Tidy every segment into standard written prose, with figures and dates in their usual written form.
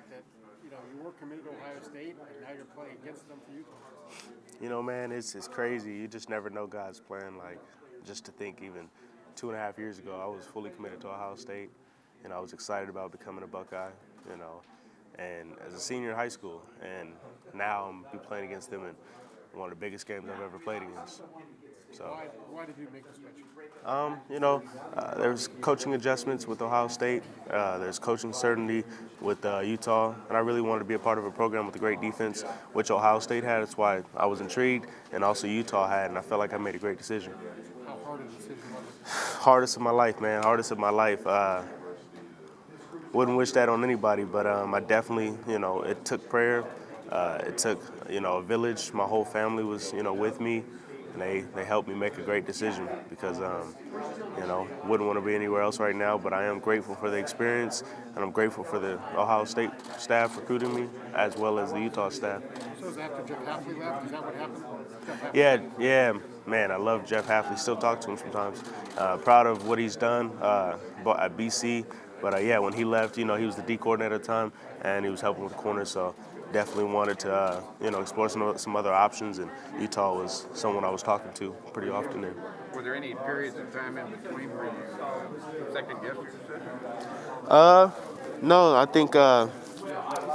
fact that you were committed to Ohio State and now you're playing against them for Utah? Man, it's crazy. You just never know God's plan. Like, just to think even 2.5 years ago, I was fully committed to Ohio State, and I was excited about becoming a Buckeye, you know, and as a senior in high school, and now I'm be playing against them in one of the biggest games I've ever played against. So, Why did you make the switch? there's coaching adjustments with Ohio State. There's coaching certainty with Utah, and I really wanted to be a part of a program with a great defense, which Ohio State had. That's why I was intrigued, and also Utah had, and I felt like I made a great decision. How hard a decision was it? Hardest of my life, man. Hardest of my life. Wouldn't wish that on anybody, but I definitely, it took prayer. It took, a village. My whole family was, with me, and they helped me make a great decision because, wouldn't want to be anywhere else right now. But I am grateful for the experience, and I'm grateful for the Ohio State staff recruiting me, as well as the Utah staff. So is after Jeff Hafley left, is that what happened? Yeah, man, I love Jeff Hafley. Still talk to him sometimes. Proud of what he's done at BC. But when he left, he was the D coordinator at the time, and he was helping with the corners. So definitely wanted to, explore some other options. And Utah was someone I was talking to pretty often. There. Were there any periods of time in between where you second guessed your decision? No, I think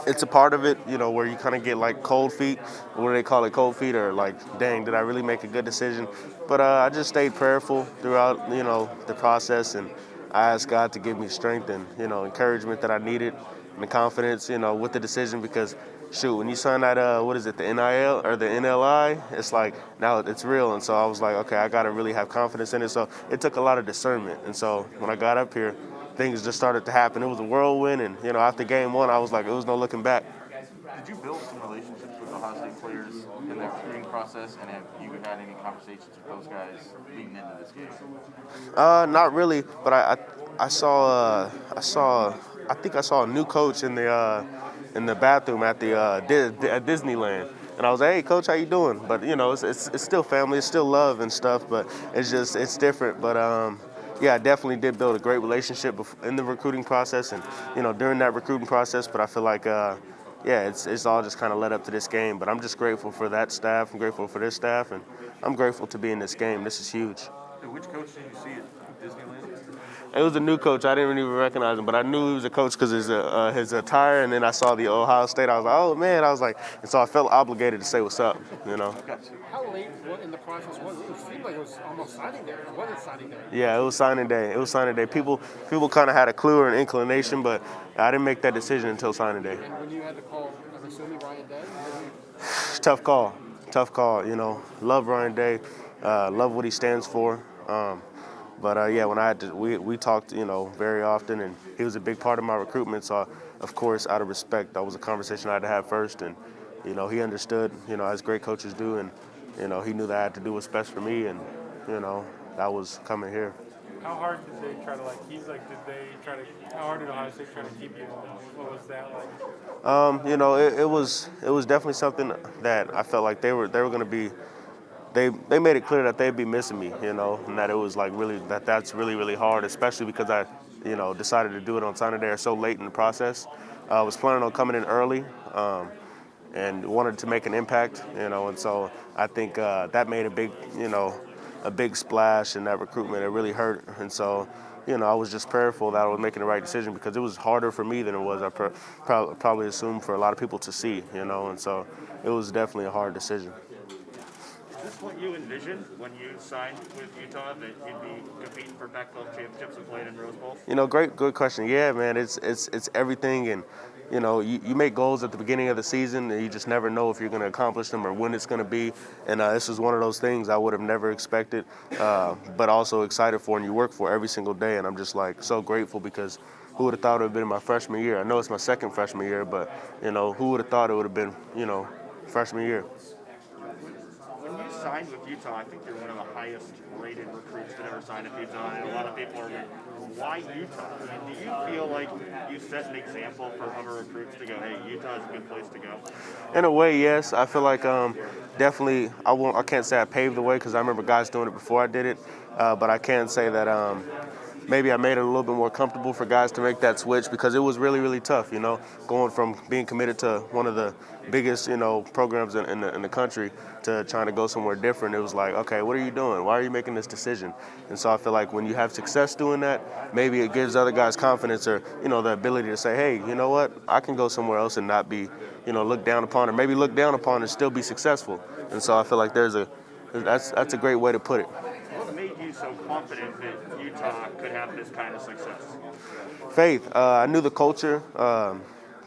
it's a part of it, where you kind of get like cold feet. What do they call it, cold feet? Or like, dang, did I really make a good decision? But I just stayed prayerful throughout, the process, and I asked God to give me strength and, encouragement that I needed, and the confidence, with the decision. Because, shoot, when you sign that, the NIL or the NLI, it's like now it's real. And so I was like, okay, I got to really have confidence in it. So it took a lot of discernment. And so when I got up here, things just started to happen. It was a whirlwind, and after game one, I was like, it was no looking back. Did you build some relationships with Ohio State players in that recruiting process, and have you had any conversations with those guys leading into this game? Not really, but I saw I think I saw a new coach in the bathroom at at Disneyland. And I was like, hey, coach, how you doing? But, it's still family, it's still love and stuff, but it's different. But, I definitely did build a great relationship in the recruiting process and, during that recruiting process. But I feel like, it's all just kind of led up to this game. But I'm just grateful for that staff. I'm grateful for this staff. And I'm grateful to be in this game. This is huge. And which coach did you see at Disneyland? It was a new coach. I didn't even recognize him, but I knew he was a coach because his attire, and then I saw the Ohio State. I was like, oh, man. I was like, and so I felt obligated to say what's up, How late in the process was it? It seemed like it was almost signing day. Was it signing day? Yeah, it was signing day. People kind of had a clue or an inclination, but I didn't make that decision until signing day. And when you had to call, I'm assuming Ryan Day? Tough call. Love Ryan Day. Love what he stands for. But when I had to, we talked, very often, and he was a big part of my recruitment. So, of course, out of respect, that was a conversation I had to have first. And, he understood, as great coaches do, and, he knew that I had to do what's best for me, and, that was coming here. How hard did they try to how hard did Ohio State try to keep you? What was that like? It was definitely something that I felt like they were going to be. They made it clear that they'd be missing me, and that it was like that's really, really hard, especially because I, decided to do it on signing day or so late in the process. I was planning on coming in early, and wanted to make an impact, and so I think that made a big splash in that recruitment. It really hurt, and so, I was just prayerful that I was making the right decision because it was harder for me than it was, I probably assumed, for a lot of people to see, and so it was definitely a hard decision. Is this what you envisioned when you signed with Utah, that you'd be competing for Pac-12 championships and playing in Rose Bowl? Good question. Yeah, man, it's everything, and you make goals at the beginning of the season, and you just never know if you're going to accomplish them or when it's going to be. And this is one of those things I would have never expected, but also excited for, and you work for every single day. And I'm just like so grateful because who would have thought it would have been my freshman year? I know it's my second freshman year, but who would have thought it would have been freshman year? When you signed with Utah, I think you're one of the highest rated recruits that ever signed at Utah, and a lot of people are like, why Utah? Do you feel like you set an example for other recruits to go, hey, Utah is a good place to go? In a way, yes. I feel like definitely I can't say I paved the way because I remember guys doing it before I did it, but I can say that maybe I made it a little bit more comfortable for guys to make that switch because it was really, really tough, going from being committed to one of the biggest, programs in the country to trying to go somewhere different. It was like, okay, what are you doing? Why are you making this decision? And so I feel like when you have success doing that, maybe it gives other guys confidence or, the ability to say, hey, you know what? I can go somewhere else and not be, looked down upon, or maybe looked down upon and still be successful. And so I feel like that's a great way to put it. What made you so confident that Utah could have this kind of success? Faith. I knew the culture.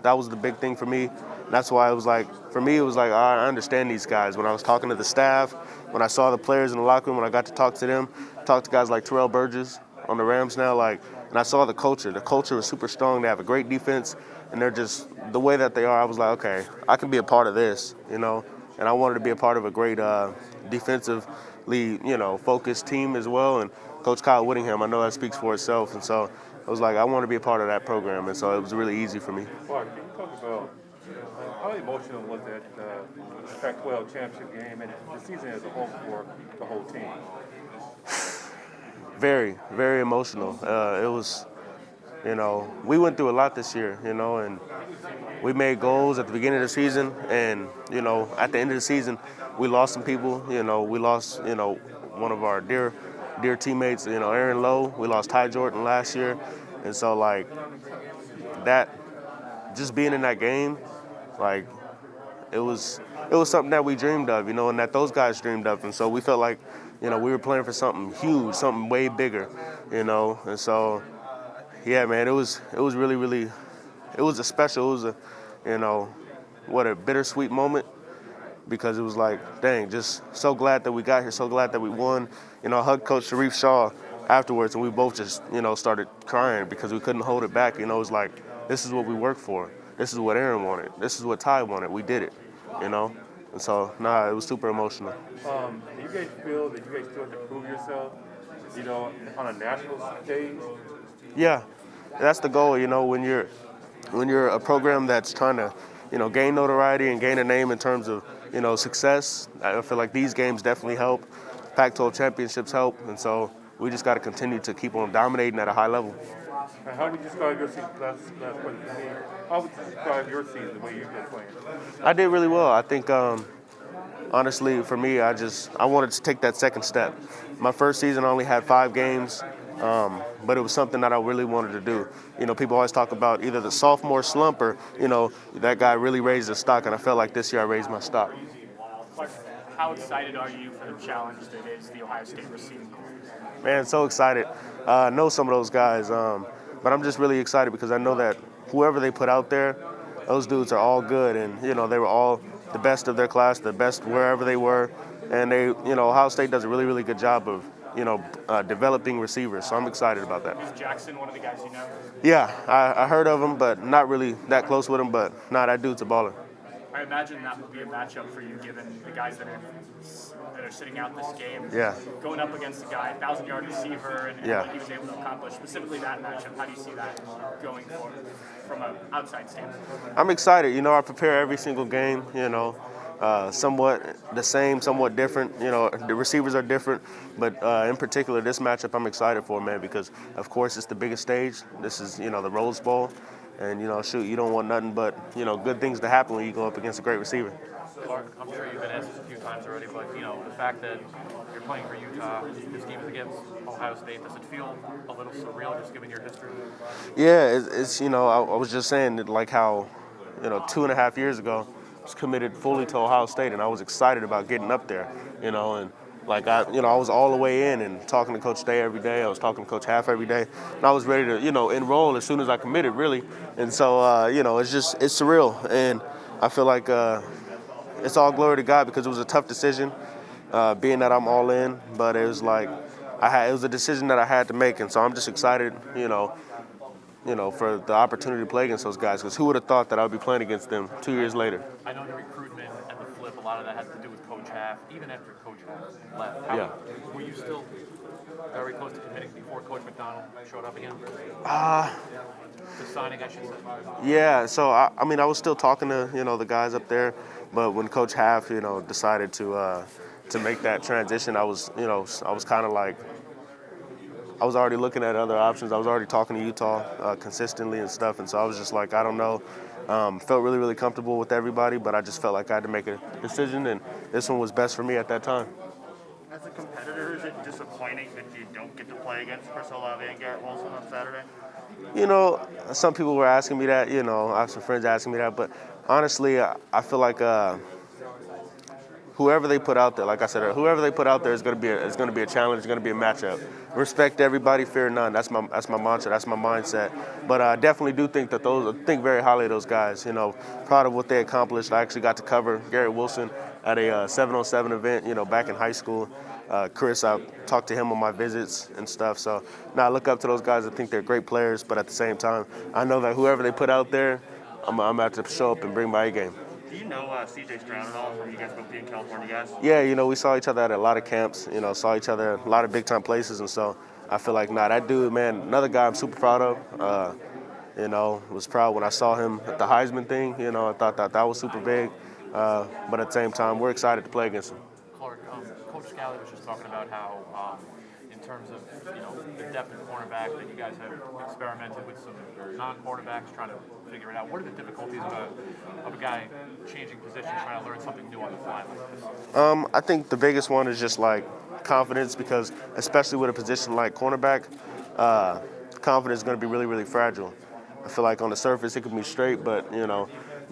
That was the big thing for me. That's why it was like, for me, it was like, I understand these guys. When I was talking to the staff, when I saw the players in the locker room, when I got to talk to them, talk to guys like Terrell Burgess on the Rams now, and I saw the culture. The culture was super strong. They have a great defense, and they're just, the way that they are, I was like, okay, I can be a part of this, and I wanted to be a part of a great defensively, focused team as well. And Coach Kyle Whittingham, I know that speaks for itself, and so I was like, I want to be a part of that program, and so it was really easy for me. Clark, can you talk about how emotional was that Pac-12 championship game and the season as a whole for the whole team? Very, very emotional. It was, we went through a lot this year, and we made goals at the beginning of the season, and, at the end of the season, we lost some people. We lost, one of our dear teammates, Aaron Lowe. We lost Ty Jordan last year. And so, that, just being in that game, it was something that we dreamed of, and that those guys dreamed of. And so we felt like, we were playing for something huge, something way bigger, And so, yeah, man, it was really, really, it was a bittersweet moment. Because it was like, dang, just so glad that we got here, so glad that we won. I hugged Coach Sharif Shaw afterwards, and we both just, started crying because we couldn't hold it back. It was like, this is what we worked for. This is what Aaron wanted. This is what Ty wanted. We did it, And so, it was super emotional. Do you guys feel that you guys still have to prove yourself, on a national stage? Yeah, that's the goal, when you're a program that's trying to, gain notoriety and gain a name in terms of, success. I feel like these games definitely help. Pac-12 championships help, and so we just got to continue to keep on dominating at a high level. And how would you describe your season? Last question for me. How would you describe your season, the way you've been playing? I did really well. I think, honestly, for me, I wanted to take that second step. My first season, I only had 5 games. But it was something that I really wanted to do. People always talk about either the sophomore slump or, that guy really raised his stock, and I felt like this year I raised my stock. How excited are you for the challenge that is the Ohio State receiving corps? Man, so excited. I know some of those guys, but I'm just really excited because I know that whoever they put out there, those dudes are all good, and, they were all the best of their class, the best wherever they were, and they, Ohio State does a really, really good job of developing receivers, so I'm excited about that. Is Jackson one of the guys you know? Yeah, I heard of him, but not really that close with him, but that dude's a baller. I imagine that would be a matchup for you, given the guys that are sitting out this game. Yeah. Going up against a guy, 1,000-yard receiver, and what he was able to accomplish, specifically that matchup. How do you see that going forward from an outside standpoint? I'm excited. I prepare every single game, somewhat the same, somewhat different. The receivers are different, but in particular, this matchup I'm excited for, man, because, of course, it's the biggest stage. This is, the Rose Bowl. And, you don't want nothing but, good things to happen when you go up against a great receiver. Clark, I'm sure you've been asked this a few times already, but, the fact that you're playing for Utah, this game is against Ohio State, does it feel a little surreal just given your history? Yeah, it's I was just saying that, like how, 2.5 years ago, I was committed fully to Ohio State, and I was excited about getting up there, and I was all the way in and talking to Coach Day every day. I was talking to Coach Half every day, and I was ready to, enroll as soon as I committed, really. And so, it's surreal, and I feel like it's all glory to God because it was a tough decision, being that I'm all in, but it was like it was a decision that I had to make, and so I'm just excited, for the opportunity to play against those guys, because who would have thought that I would be playing against them 2 years later? I know the recruitment and the flip, a lot of that has to do with Coach Half, even after Coach Half left. Were you still very close to committing before Coach McDonald showed up again? The signing, I should say. Yeah, so, I was still talking to, the guys up there, but when Coach Half, decided to make that transition, I was kind of like, I was already looking at other options. I was already talking to Utah consistently and stuff, and so I was just like, I don't know. Felt really, really comfortable with everybody, but I just felt like I had to make a decision, and this one was best for me at that time. As a competitor, is it disappointing that you don't get to play against Chris Olave and Garrett Wilson on Saturday? You know, some people were asking me that. You know, I have some friends asking me that, but honestly, I feel like whoever they put out there, like I said, whoever they put out there is going to be a challenge. It's going to be a matchup. Respect everybody, fear none. That's my mantra. That's my mindset. But I definitely do think that I think very highly of those guys. You know, proud of what they accomplished. I actually got to cover Garrett Wilson at a 7-on-7 event. You know, back in high school. Chris, I talked to him on my visits and stuff. So now I look up to those guys. I think they're great players. But at the same time, I know that whoever they put out there, I'm going to have to show up and bring my A game. Do you know C.J. Stroud at all from you guys both being California guys? Yeah, you know, we saw each other at a lot of camps, you know, saw each other at a lot of big-time places, and so I feel like, that dude, man, another guy I'm super proud of. You know, was proud when I saw him at the Heisman thing. You know, I thought that was super big. But at the same time, we're excited to play against him. Clark, Coach Scally was just talking about how, in terms of the depth of cornerback, that you guys have experimented with some non-cornerbacks, trying to figure it out. What are the difficulties of a guy changing positions, trying to learn something new on the fly like this? I think the biggest one is just like confidence, because especially with a position like cornerback, confidence is going to be really, really fragile. I feel like on the surface it can be straight, but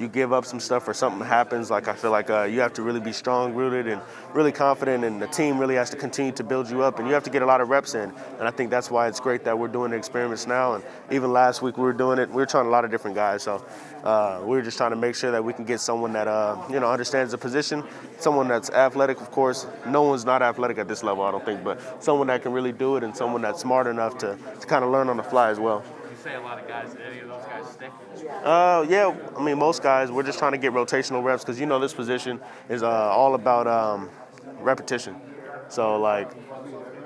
you give up some stuff or something happens. Like I feel like you have to really be strong rooted and really confident, and the team really has to continue to build you up, and you have to get a lot of reps in. And I think that's why it's great that we're doing the experiments now. And even last week we were doing it. We were trying a lot of different guys, so we were just trying to make sure that we can get someone that understands the position, someone that's athletic. Of course, no one's not athletic at this level, I don't think, but someone that can really do it, and someone that's smart enough to kind of learn on the fly as well. You say a lot of guys. Did any of those guys stick? Yeah, I mean, most guys, we're just trying to get rotational reps, because this position is all about repetition. So, like,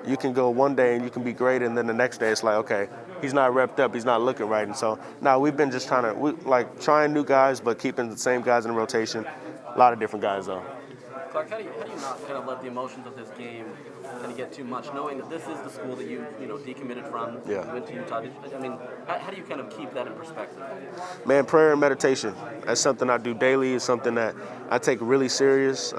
you can go one day and you can be great, and then the next day it's like, okay, he's not repped up, he's not looking right. And so now we've been just trying new guys, but keeping the same guys in rotation. A lot of different guys, though. Clark, how do you not kind of let the emotions of this game kind of get too much, knowing that this is the school that you decommitted from, Yeah. went to Utah? How do you kind of keep that in perspective? Man, prayer and meditation. That's something I do daily. It's something that I take really serious.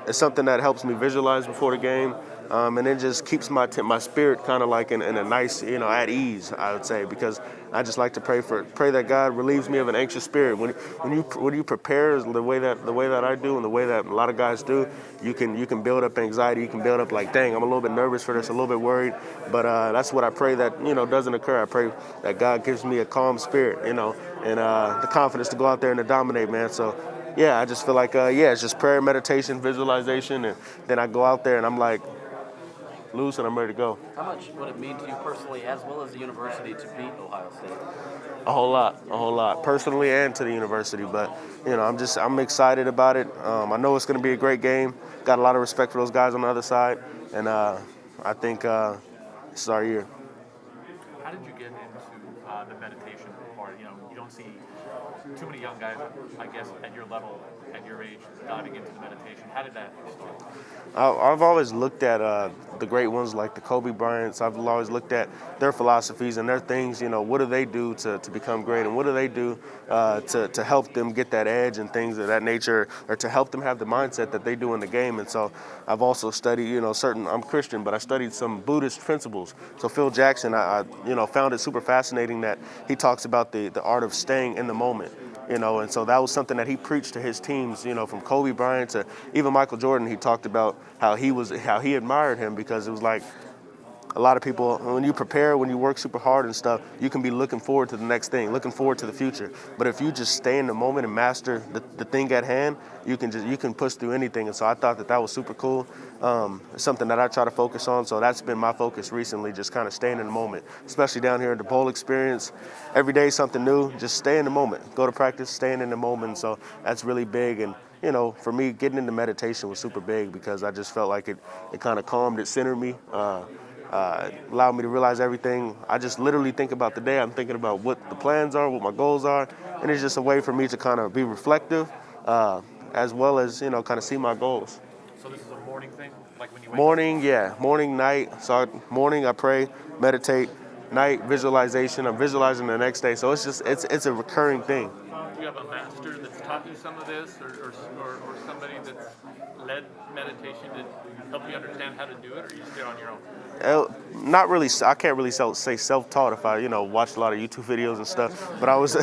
It's something that helps me visualize before the game. And it just keeps my spirit kind of like in a nice, at ease, I would say, because I just like to pray that God relieves me of an anxious spirit. When you prepare the way that I do, and the way that a lot of guys do, you can build up anxiety. You can build up like, dang, I'm a little bit nervous for this, a little bit worried. But that's what I pray that doesn't occur. I pray that God gives me a calm spirit, and the confidence to go out there and to dominate, man. So. Yeah, I just feel like, it's just prayer, meditation, visualization, and then I go out there and I'm like, loose and I'm ready to go. How much would it mean to you personally, as well as the university, to beat Ohio State? A whole lot, personally and to the university. But I'm excited about it. I know it's going to be a great game. Got a lot of respect for those guys on the other side, and I think this is our year. How did you get into the meditation part? You don't see too many young guys, I guess, at your level, at your age, diving into the meditation. How did that start? I've always looked at the great ones like the Kobe Bryants. I've always looked at their philosophies and their things. What do they do to become great, and what do they do to help them get that edge and things of that nature, or to help them have the mindset that they do in the game. And so I've also studied, I'm Christian, but I studied some Buddhist principles. So Phil Jackson, I found it super fascinating that he talks about the art of staying in the moment. And so that was something that he preached to his teams, from Kobe Bryant to even Michael Jordan. He talked about how he admired him, because it was like a lot of people, when you prepare, when you work super hard and stuff, you can be looking forward to the next thing, looking forward to the future. But if you just stay in the moment and master the thing at hand, you can push through anything. And so I thought that was super cool. It's something that I try to focus on. So that's been my focus recently, just kind of staying in the moment, especially down here at the bowl experience. Every day something new, just stay in the moment. Go to practice, staying in the moment. So that's really big. And for me, getting into meditation was super big, because I just felt like it kind of calmed, it centered me. Allowed me to realize everything. I just literally think about the day. I'm thinking about what the plans are, what my goals are, and it's just a way for me to kind of be reflective, as well as kind of see my goals. So this is a morning thing? Like when you wake Morning, yeah. Morning, night. So morning I pray, meditate. Night visualization. I'm visualizing the next day. So it's a recurring thing. up, do you have a master that's taught you some of this, or somebody that's led meditation to help you understand how to do it, or you still on your own? Not really. I can't really say self-taught if I, watched a lot of YouTube videos and stuff. But I was,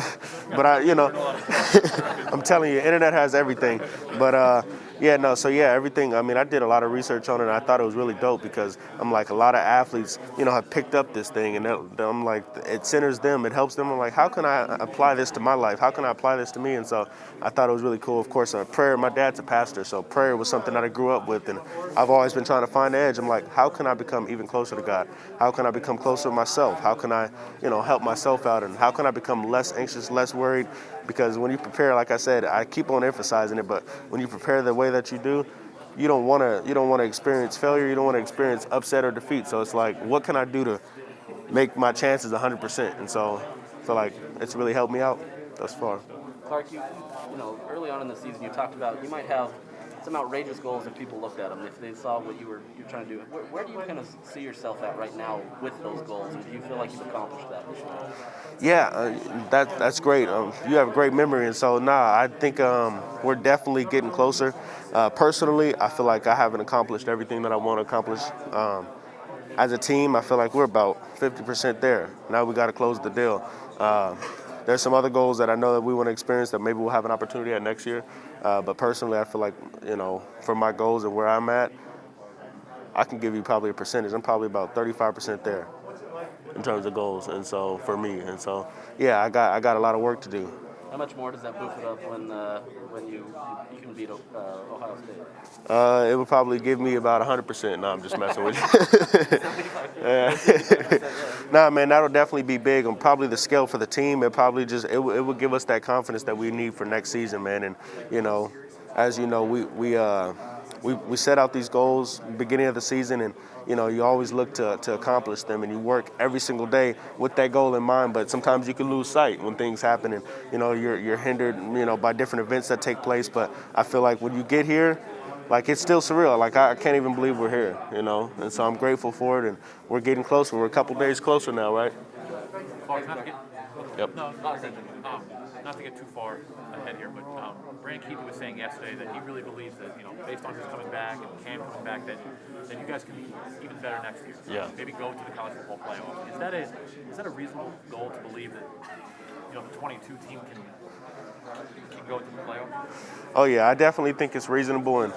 I'm telling you, internet has everything. But yeah, no. So yeah, everything. I mean, I did a lot of research on it, and I thought it was really dope because I'm like a lot of athletes, have picked up this thing, and I'm like, it centers them, it helps them. I'm like, how can I apply this to my life? How can I apply this to me? And so I thought it was really cool. Of course, prayer. My dad's a pastor, so prayer was something that I grew up with, and I've always been trying to find the edge. I'm like, how can I become even closer to God? How can I become closer to myself? How can I, help myself out? And how can I become less anxious, less worried? Because when you prepare, like I said, I keep on emphasizing it, but when you prepare the way that you do, you don't want to experience failure. You don't want to experience upset or defeat. So it's like, what can I do to make my chances 100%? And so I feel like it's really helped me out thus far. Clark, early on in the season, you talked about you might have some outrageous goals if people looked at them, if they saw what you're trying to do. Where do you kind of see yourself at right now with those goals, and do you feel like you've accomplished that this year? Yeah, that's great. You have a great memory, and so I think we're definitely getting closer. Personally, I feel like I haven't accomplished everything that I want to accomplish. As a team, I feel like we're about 50% there. Now we got to close the deal. There's some other goals that I know that we want to experience that maybe we'll have an opportunity at next year. But personally, I feel like, for my goals and where I'm at, I can give you probably a percentage. I'm probably about 35% there in terms of goals, and so for me, and so yeah, I got a lot of work to do. How much more does that boost it up when you can beat Ohio State? It would probably give me about 100%. No, I'm just messing with you. Nah, man, that'll definitely be big. And probably the scale for the team. It would give us that confidence that we need for next season, man. And as you know, we set out these goals beginning of the season, and you always look to accomplish them, and you work every single day with that goal in mind. But sometimes you can lose sight when things happen, and you're hindered by different events that take place. But I feel like when you get here, like, it's still surreal. Like, I can't even believe we're here, and so I'm grateful for it, and we're getting closer. We're a couple days closer now, right? Clark, Yep. No, not to get too far ahead here, but Brandon Keith was saying yesterday that he really believes that, based on his coming back and Cam coming back, that you guys can be even better next year. Yeah. Maybe go to the college football playoff. Is that a reasonable goal to believe that, the 22 team can go to the playoff? Oh yeah, I definitely think it's reasonable, and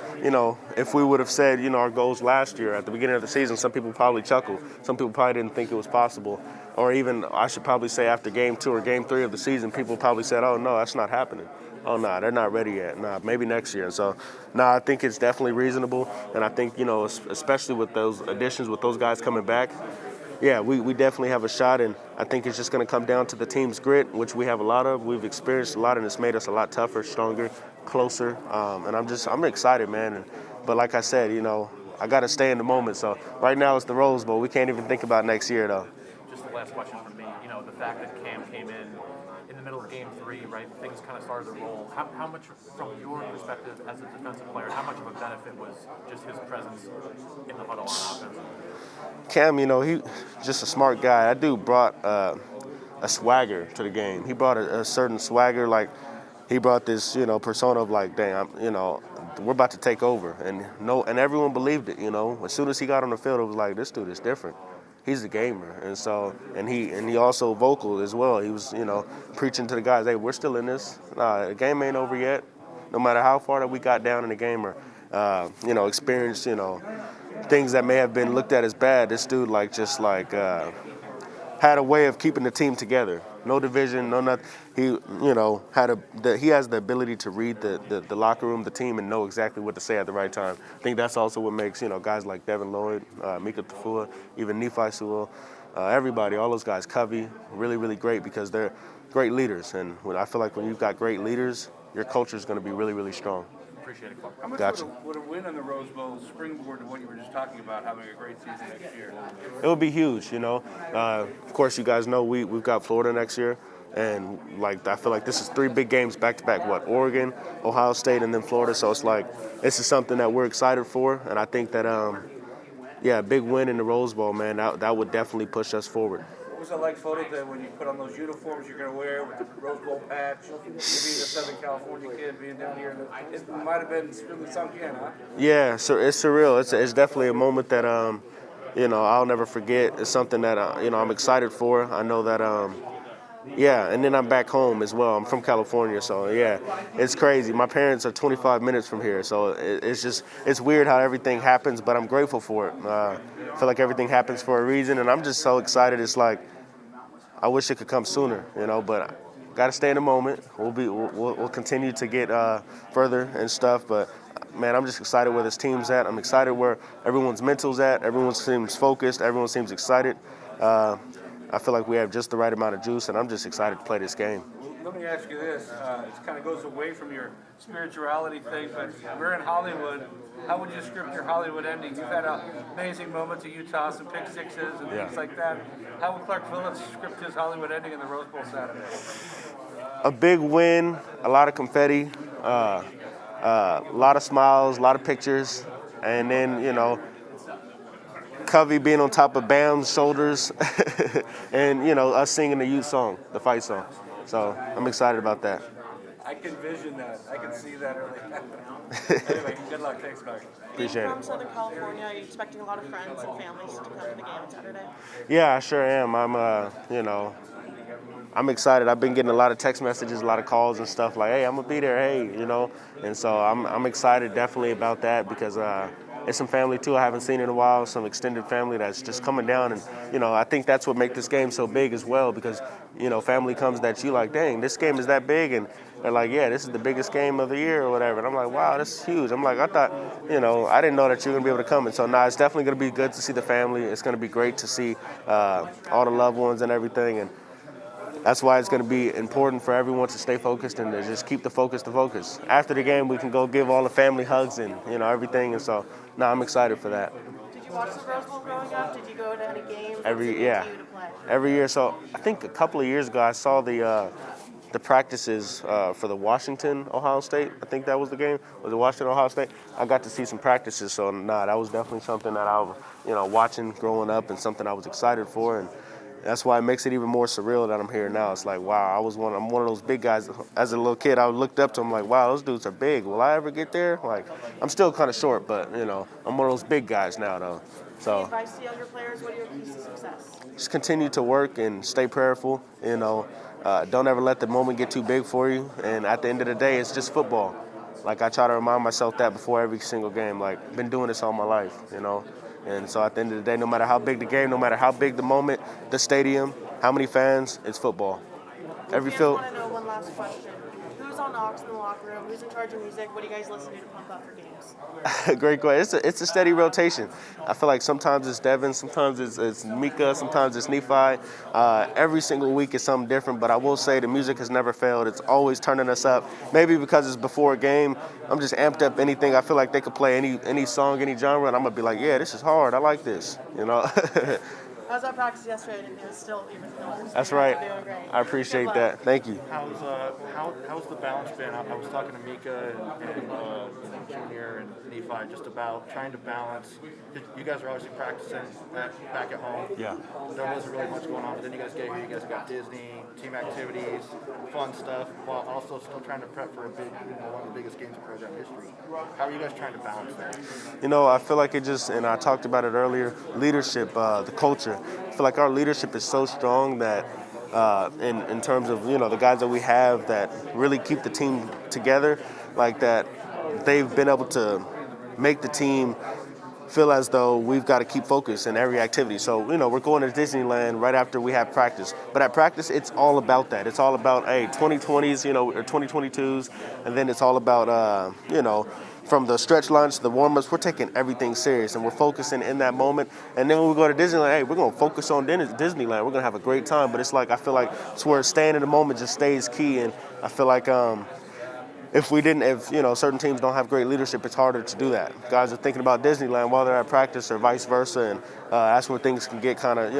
if we would have said our goals last year at the beginning of the season, some people probably chuckled. Some people probably didn't think it was possible, or even I should probably say after game 2 or game 3 of the season, people probably said, "Oh no, that's not happening. Oh no, they're not ready yet. Nah, maybe next year." And so, I think it's definitely reasonable, and I think especially with those additions, with those guys coming back. Yeah, we definitely have a shot, and I think it's just going to come down to the team's grit, which we have a lot of. We've experienced a lot, and it's made us a lot tougher, stronger, closer, and I'm excited, man. But like I said, I got to stay in the moment. So right now it's the Rose Bowl. We can't even think about next year, though. Just the last question from me. The fact that Cam came in the middle of game 3, right? Things kind of started to roll. How much, from your perspective as a defensive player, how much of a benefit was just his presence in the huddle on offense? Cam, he's just a smart guy. That dude brought a swagger to the game. He brought a certain swagger, like he brought this, persona of like, dang, we're about to take over, and everyone believed it. As soon as he got on the field, it was like, this dude is different. He's a gamer, and so he also vocal as well. He was preaching to the guys, hey, we're still in this. The game ain't over yet. No matter how far that we got down in the game or experienced things that may have been looked at as bad, this dude had a way of keeping the team together. No division, no nothing. He he has the ability to read the locker room, the team, and know exactly what to say at the right time. I think that's also what makes guys like Devin Lloyd, Mika Tafua, even Nephi Sewell, everybody, all those guys, Covey, really, really great because they're great leaders. And I feel like when you've got great leaders, your culture is going to be really, really strong. Appreciate it, Clark. How much Gotcha. would a win on the Rose Bowl springboard to what you were just talking about, having a great season next year? It would be huge, Of course, you guys know we've got Florida next year. And like I feel like this is 3 big games back to back. What, Oregon, Ohio State, and then Florida. So it's like this is something that we're excited for, and I think that a big win in the Rose Bowl, man, that would definitely push us forward. What was it like, photo day, when you put on those uniforms you're going to wear with the Rose Bowl patch? You being a Southern California kid, being down here, it might have been really sunk in, huh? Yeah, so it's surreal. It's definitely a moment that I'll never forget. It's something that I'm excited for. I know that and then I'm back home as well. I'm from California, so yeah, it's crazy. My parents are 25 minutes from here, so it's weird how everything happens, but I'm grateful for it. I feel like everything happens for a reason, and I'm just so excited. It's like I wish it could come sooner, but got to stay in the moment. We'll continue to get further and stuff, but man, I'm just excited where this team's at. I'm excited where everyone's mental's at. Everyone seems focused. Everyone seems excited. I feel like we have just the right amount of juice, and I'm just excited to play this game. Let me ask you this. It kind of goes away from your spirituality thing, but we're in Hollywood. How would you script your Hollywood ending? You've had amazing moments at Utah, some pick sixes and things like that. How would Clark Phillips script his Hollywood ending in the Rose Bowl Saturday? A big win, a lot of confetti, a lot of smiles, a lot of pictures, and then, Covey being on top of Bam's shoulders and, us singing the youth song, the fight song. So I'm excited about that. I can vision that. I can see that early. Anyway, good luck. Thanks, Clark. Appreciate it. From Southern California, are you expecting a lot of friends and families to come to the game on Saturday? Yeah, I sure am. I'm excited. I've been getting a lot of text messages, a lot of calls and stuff like, hey, I'm going to be there, hey. And so I'm excited definitely about that because it's some family, too, I haven't seen in a while, some extended family that's just coming down. And, I think that's what makes this game so big as well because, family comes that you like, dang, this game is that big. And they're like, yeah, this is the biggest game of the year or whatever. And I'm like, wow, this is huge. I'm like, I thought, I didn't know that you were going to be able to come. And so, it's definitely going to be good to see the family. It's going to be great to see all the loved ones and everything. And that's why it's going to be important for everyone to stay focused and to just keep the focus. After the game, we can go give all the family hugs and, everything. And so, I'm excited for that. Did you watch the Rose Bowl growing up? Did you go to any games? Every year. So I think a couple of years ago, I saw the practices for the Washington, Ohio State. I think that was the game. Was it Washington, Ohio State? I got to see some practices. So, that was definitely something that I was, watching growing up and something I was excited for. And that's why it makes it even more surreal that I'm here now. It's like, wow, I'm one of those big guys. As a little kid, I looked up to them like, wow, those dudes are big. Will I ever get there? Like, I'm still kind of short, but, I'm one of those big guys now, though. So, any advice to younger players? What are your keys to success? Just continue to work and stay prayerful, Don't ever let the moment get too big for you. And at the end of the day, it's just football. Like, I try to remind myself that before every single game. Like, been doing this all my life, And so at the end of the day, no matter how big the game, no matter how big the moment, the stadium, how many fans, it's football. Every field. I want to know one last question. Who's on aux in the locker room? Who's in charge of music? What do you guys listen to pump up for games? Great question. It's a steady rotation. I feel like sometimes it's Devin, sometimes it's Mika, sometimes it's Nephi. Every single week is something different, but I will say the music has never failed. It's always turning us up. Maybe because it's before a game, I'm just amped up anything. I feel like they could play any song, any genre, and I'm going to be like, yeah, this is hard. I like this, I was at practice yesterday, and it was still even still. That's right. Doing great. I appreciate that. Thank you. How's the balance been? I was talking to Mika and Junior and Nephi just about trying to balance. You guys are obviously practicing back at home. Yeah. There wasn't really much going on, but then you guys get here. You guys got Disney, team activities, fun stuff, while also still trying to prep for one of the biggest games in program history. How are you guys trying to balance that? I feel like it just, and I talked about it earlier, leadership, the culture. I feel like our leadership is so strong that in terms of, the guys that we have that really keep the team together, like that they've been able to make the team feel as though we've got to keep focus in every activity. So, we're going to Disneyland right after we have practice. But at practice, it's all about that. It's all about, 2020s, or 2022s. And then it's all about, from the stretch lines to the warm-ups, we're taking everything serious and we're focusing in that moment. And then when we go to Disneyland, we're going to focus on Disneyland. We're going to have a great time. But it's like, I feel like it's where staying in the moment just stays key. And I feel like if certain teams don't have great leadership, it's harder to do that. Guys are thinking about Disneyland while they're at practice or vice versa, and that's where things can get kind of,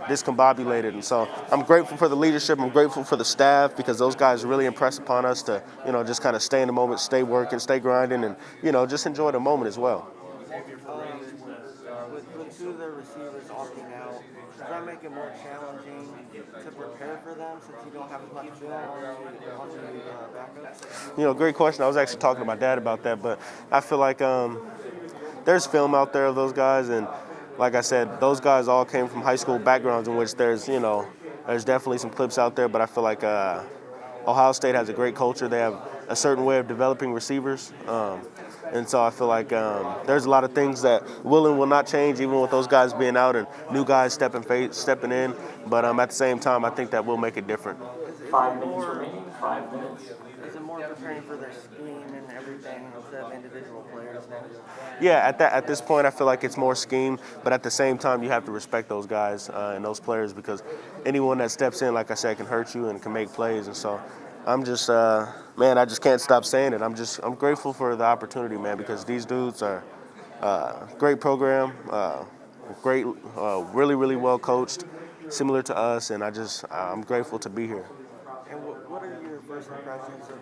discombobulated. And so I'm grateful for the leadership. I'm grateful for the staff because those guys really impress upon us to, just kind of stay in the moment, stay working, stay grinding, and, just enjoy the moment as well. With two of the receivers opting out, does that make it more challenging to prepare for them since you don't have as much film on the backups? Great question. I was actually talking to my dad about that, but I feel like there's film out there of those guys, and like I said, those guys all came from high school backgrounds in which there's definitely some clips out there, but I feel like Ohio State has a great culture. They have a certain way of developing receivers. And so I feel like there's a lot of things that will and will not change, even with those guys being out and new guys stepping in. But at the same time, I think that will make it different. 5 minutes remaining, 5 minutes. Is it more preparing for their scheme and everything instead of individual players now? Yeah, at this point, I feel like it's more scheme, but at the same time, you have to respect those guys and those players because anyone that steps in, like I said, can hurt you and can make plays. And so I'm just, I just can't stop saying it. I'm grateful for the opportunity, man, because these dudes are great program, great, really, really well coached, similar to us, and I'm grateful to be here. And what are your first impressions of